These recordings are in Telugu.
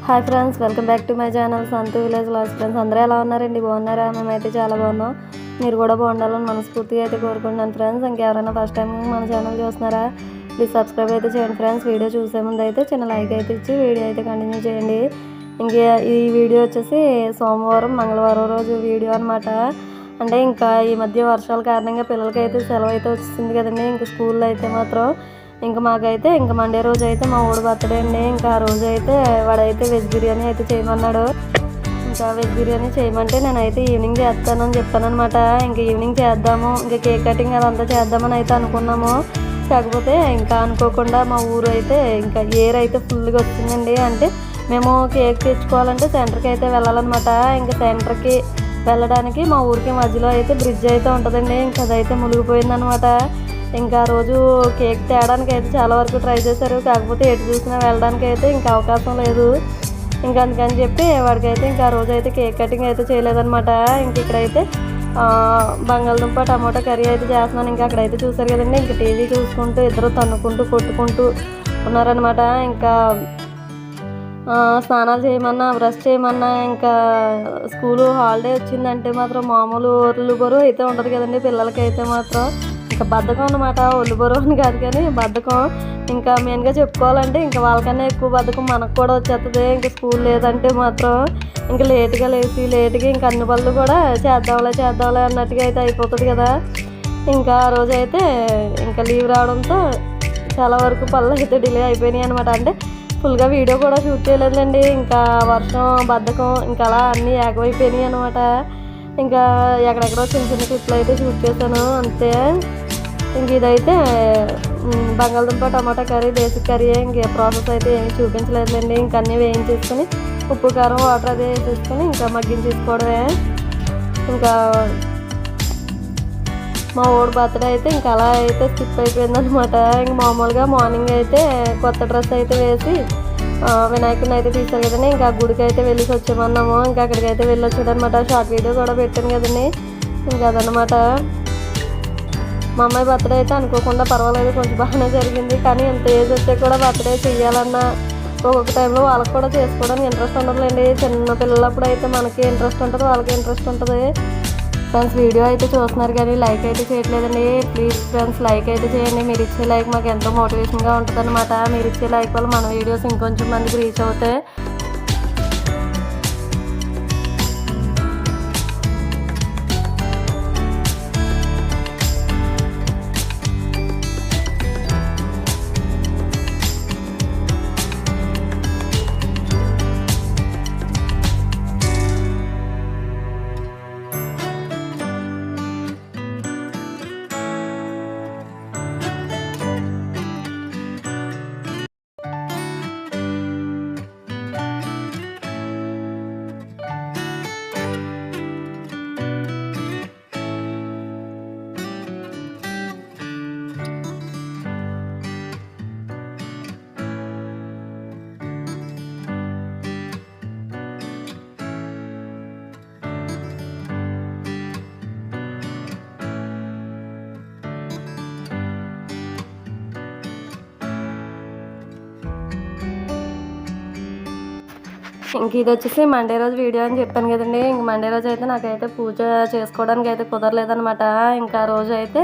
Hi friends, welcome back to my channel Santhu village last friends. అందరూ ఎలా ఉన్నారండి? బాగున్నారా? మేమైతే చాలా బాగున్నాం. మీరు కూడా బాగుండాలని మనస్ఫూర్తిగా అయితే కోరుకుంటున్నాను ఫ్రెండ్స్. ఇంకెవరైనా ఫస్ట్ టైం మన ఛానల్ చూస్తున్నారా? ప్లీజ్ సబ్స్క్రైబ్ అయితే చేయండి ఫ్రెండ్స్. వీడియో చూసే ముందు అయితే చిన్న లైక్ అయితే ఇచ్చి వీడియో అయితే కంటిన్యూ చేయండి. ఇంకా ఈ వీడియో వచ్చేసి సోమవారం మంగళవారం రోజు వీడియో అనమాట. అంటే ఇంకా ఈ మధ్య వర్షాల కారణంగా పిల్లలకైతే సెలవు అయితే వచ్చింది కదండి. ఇంకా స్కూల్లో అయితే మాత్రం ఇంకా మాకైతే ఇంకా మండే రోజు అయితే మా ఊడు బర్త్డే అండి. ఇంకా ఆ రోజు అయితే వాడైతే వెజ్ బిర్యానీ అయితే చేయమన్నాడు. ఇంకా వెజ్ బిర్యానీ చేయమంటే నేనైతే ఈవినింగ్ చేస్తానని చెప్పాను అనమాట. ఇంకా ఈవినింగ్ చేద్దాము, ఇంకా కేక్ కటింగ్ అదంతా చేద్దామని అయితే అనుకున్నాము. కాకపోతే ఇంకా అనుకోకుండా మా ఊరు అయితే ఇంకా ఎయిర్ అయితే ఫుల్గా వచ్చిందండి. అంటే మేము కేక్ తెచ్చుకోవాలంటే సెంటర్కి అయితే వెళ్ళాలన్నమాట. ఇంకా సెంటర్కి వెళ్ళడానికి మా ఊరికి మధ్యలో అయితే బ్రిడ్జ్ అయితే ఉంటుందండి. ఇంకా అదైతే మునిగిపోయిందనమాట. ఇంకా రోజు కేక్ తేయడానికి అయితే చాలా వరకు ట్రై చేశారు. కాకపోతే ఎటు చూసినా వెళ్ళడానికి అయితే ఇంకా అవకాశం లేదు. ఇంకా అందుకని చెప్పి వాడికైతే ఇంకా ఆ రోజు అయితే కేక్ కటింగ్ అయితే చేయలేదన్నమాట. ఇంక ఇక్కడైతే బంగాళదుంప టమాటా కర్రీ అయితే చేస్తున్నాను. ఇంకా అక్కడైతే చూసారు కదండి, ఇంకా టీవీ చూసుకుంటూ ఇద్దరు తన్నుకుంటూ కొట్టుకుంటూ ఉన్నారనమాట. ఇంకా స్నానాలు చేయమన్నా బ్రష్ చేయమన్నా ఇంకా స్కూలు హాలిడే వచ్చిందంటే మాత్రం మామూలు ఒళ్ళు బరువు అయితే ఉండదు కదండి పిల్లలకైతే మాత్రం. ఇంకా బద్ధకం అనమాట, ఒళ్ళు బరువు అని కాదు కానీ బద్ధకం. ఇంకా మెయిన్గా చెప్పుకోవాలంటే ఇంకా వాళ్ళకన్నా ఎక్కువ బద్ధకం మనకు కూడా వచ్చేస్తుంది. ఇంకా స్కూల్ లేదంటే మాత్రం ఇంకా లేటుగా లేచి లేటుగా ఇంకా అన్ని పనులు కూడా చేద్దాంలే అన్నట్టుగా అయితే అయిపోతుంది కదా. ఇంకా ఆ రోజు అయితే ఇంకా లీవ్ రావడంతో చాలా వరకు పనులు అయితే డిలే అయిపోయినాయి అనమాట. అంటే ఫుల్గా వీడియో కూడా షూట్ చేయలేదులేండి. ఇంకా వర్షం బద్ధకం ఇంకా అలా అన్నీ ఏకమైపోయినాయి అనమాట. ఇంకా ఎక్కడెక్కడో చిన్న చిన్న క్లిప్లు అయితే షూట్ చేశాను అంతే. ఇంక ఇదైతే బంగాళదుంప టమాటా కర్రీ, బేసిక్ కర్రీ. ఇంక ప్రాసెస్ అయితే ఏమీ చూపించలేదులేండి. ఇంక అన్నీ వేయించేసుకొని ఉప్పు కారం వాటర్ అదే వేసేసుకొని ఇంకా మగ్గించేసుకోవడమే. ఇంకా మా ఊడు బర్త్డే అయితే ఇంకా అలా అయితే స్కిప్ అయిపోయిందనమాట. ఇంక మామూలుగా మార్నింగ్ అయితే కొత్త డ్రెస్ అయితే వేసి వినాయకుడిని అయితే తీశారు కదండి. ఇంకా గుడికి అయితే వెళ్ళేసి వచ్చామన్నాము. ఇంకా అక్కడికి అయితే వెళ్ళి వచ్చాడనమాట. షార్ట్ వీడియో కూడా పెట్టాను కదండి. ఇంకా అదనమాట. మా అమ్మాయి బర్త్డే అయితే అనుకోకుండా పర్వాలేదు, కొంచెం బాగానే జరిగింది. కానీ ఎంత ఏజ్ వస్తే కూడా బర్త్డే చేయాలన్నా ఒక్కొక్క టైంలో వాళ్ళకి కూడా చేసుకోవడానికి ఇంట్రెస్ట్ ఉండదులేండి. చిన్న పిల్లలప్పుడు అయితే మనకి ఇంట్రెస్ట్ ఉంటుంది, వాళ్ళకి ఇంట్రెస్ట్ ఉంటుంది. ఫ్రెండ్స్ వీడియో అయితే చూస్తున్నారు కానీ లైక్ అయితే చేయట్లేదండి. ప్లీజ్ ఫ్రెండ్స్ లైక్ అయితే చేయండి. మీరు ఇచ్చే లైక్ మాకు ఎంతో మోటివేషన్గా ఉంటుంది అనమాట. మీరు ఇచ్చే లైక్ వల్ల మన వీడియోస్ ఇంకొంచెం మందికి రీచ్ అవుతాయి. ఇంక ఇది వచ్చేసి మండే రోజు వీడియో అని చెప్పాను కదండి. ఇంక మండే రోజు అయితే నాకైతే పూజ చేసుకోవడానికి అయితే కుదరలేదనమాట. ఇంకా ఆ రోజు అయితే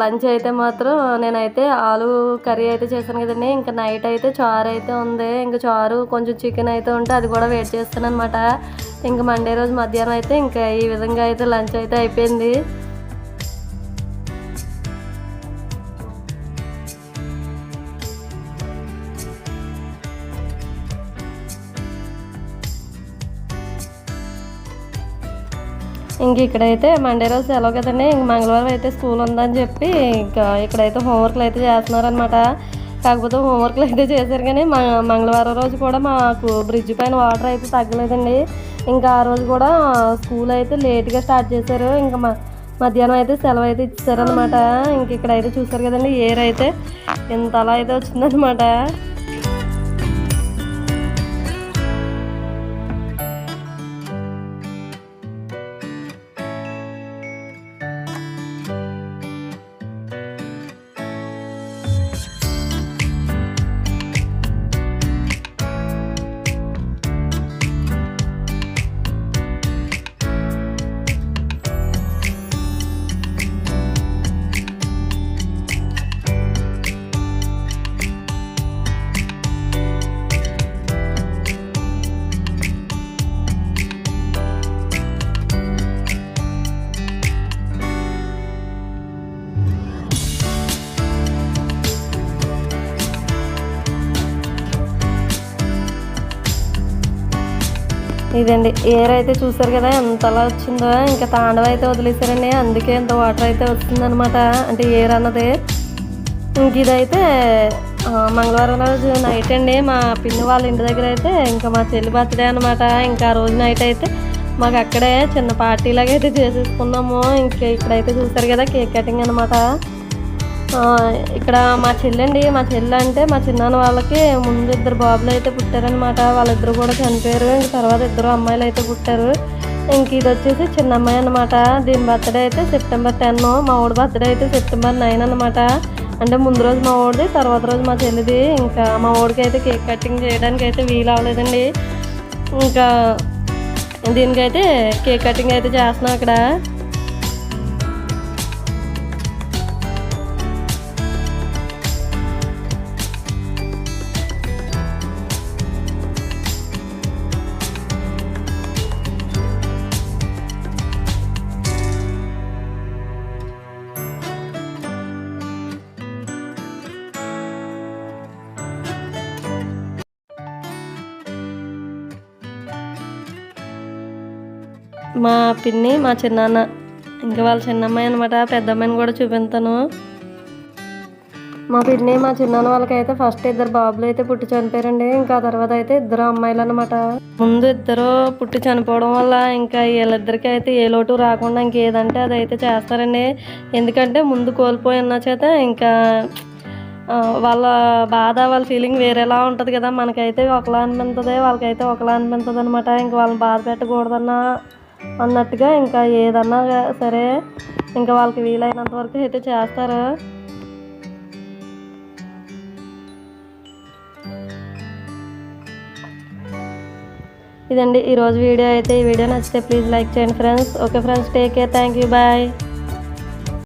లంచ్ అయితే మాత్రం నేనైతే ఆలు కర్రీ అయితే చేశాను కదండి. ఇంకా నైట్ అయితే చారు అయితే ఉంది. ఇంకా చారు కొంచెం చికెన్ అయితే ఉంటే అది కూడా వెయిట్ చేస్తాను అనమాట. ఇంకా మండే రోజు మధ్యాహ్నం అయితే ఇంకా ఈ విధంగా అయితే లంచ్ అయితే అయిపోయింది. ఇంక ఇక్కడైతే మండే రోజు సెలవు కదండి. ఇంక మంగళవారం అయితే స్కూల్ ఉందని చెప్పి ఇంకా ఇక్కడైతే హోంవర్క్లు అయితే చేస్తున్నారనమాట. కాకపోతే హోంవర్క్లు అయితే చేశారు కానీ మంగళవారం రోజు కూడా మాకు బ్రిడ్జ్ పైన వాటర్ అయితే తగ్గలేదండి. ఇంకా ఆ రోజు కూడా స్కూల్ అయితే లేట్గా స్టార్ట్ చేశారు. ఇంకా మధ్యాహ్నం అయితే సెలవు అయితే ఇచ్చారనమాట. ఇంక ఇక్కడైతే చూసారు కదండి, ఎయిర్ అయితే ఇంత అలా అయితే వచ్చిందనమాట. ఇదండి ఎయిర్ అయితే చూసారు కదా ఎంతలా వచ్చిందో, ఇంకా తాండవ అయితే వదిలేసారండి, అందుకే ఇంత వాటర్ అయితే వస్తుందన్నమాట, అంటే ఎయిర్ అన్నది. ఇంక ఇదైతే మంగళవారం రోజు నైట్ అండి, మా పిన్ని వాళ్ళ ఇంటి దగ్గర అయితే ఇంకా మా చెల్లి బర్త్డే అనమాట. ఇంకా ఆ రోజు నైట్ అయితే మాకు అక్కడే చిన్న పార్టీ లాగా అయితే చేసేసుకున్నాము. ఇంకా ఇక్కడైతే చూసారు కదా కేక్ కటింగ్ అనమాట. ఇక్కడ మా చెల్లి అండి, మా చెల్లి అంటే మా చిన్నాన్న వాళ్ళకి ముందు 2 బాబులు అయితే పుట్టారనమాట. వాళ్ళిద్దరు కూడా చనిపోయారు. ఇంక తర్వాత 2 అమ్మాయిలు అయితే పుట్టారు. ఇంక ఇది వచ్చేసి చిన్న అమ్మాయి అనమాట. దీని బర్త్డే అయితే సెప్టెంబర్ 10, మా ఊడి బర్త్డే అయితే సెప్టెంబర్ 9 అనమాట. అంటే ముందు రోజు మా ఊడిది, తర్వాత రోజు మా చెల్లిది. ఇంకా మా ఊడికి అయితే కేక్ కటింగ్ చేయడానికి అయితే వీలు అవ్వలేదండి. ఇంకా దీనికైతే కేక్ కటింగ్ అయితే చేస్తున్నాం అక్కడ. మా పిన్ని, మా చిన్నాన్న, ఇంకా వాళ్ళ చిన్నమ్మాయి అనమాట. పెద్ద అమ్మాయిని కూడా చూపిస్తాను. మా పిన్ని, మా చిన్నాన్న వాళ్ళకైతే ఫస్ట్ 2 బాబులు అయితే పుట్టి చనిపోయారండి. ఇంకా తర్వాత అయితే 2 అమ్మాయిలు అనమాట. ముందు 2 పుట్టి చనిపోవడం వల్ల ఇంకా వీళ్ళిద్దరికి అయితే ఏ లోటు రాకుండా ఇంకేదంటే అది అయితే చేస్తారండి. ఎందుకంటే ముందు కోల్పోయి ఉన్న చేత ఇంకా వాళ్ళ బాధ, వాళ్ళ ఫీలింగ్ వేరేలా ఉంటుంది కదా. మనకైతే ఒకలా అనిపించదు, వాళ్ళకైతే ఒకలా అనిపించదు అనమాట. ఇంకా వాళ్ళని బాధ పెట్టకూడదన్నా అన్నట్టుగా ఇంకా ఏదన్నా సరే ఇంకా వాళ్ళకి వీలైనంత వరకు అయితే చేస్తారు. ఇదండి ఈరోజు వీడియో అయితే. ఈ వీడియో నచ్చితే ప్లీజ్ లైక్ చేయండి friends. Okay friends, take care, thank you, bye.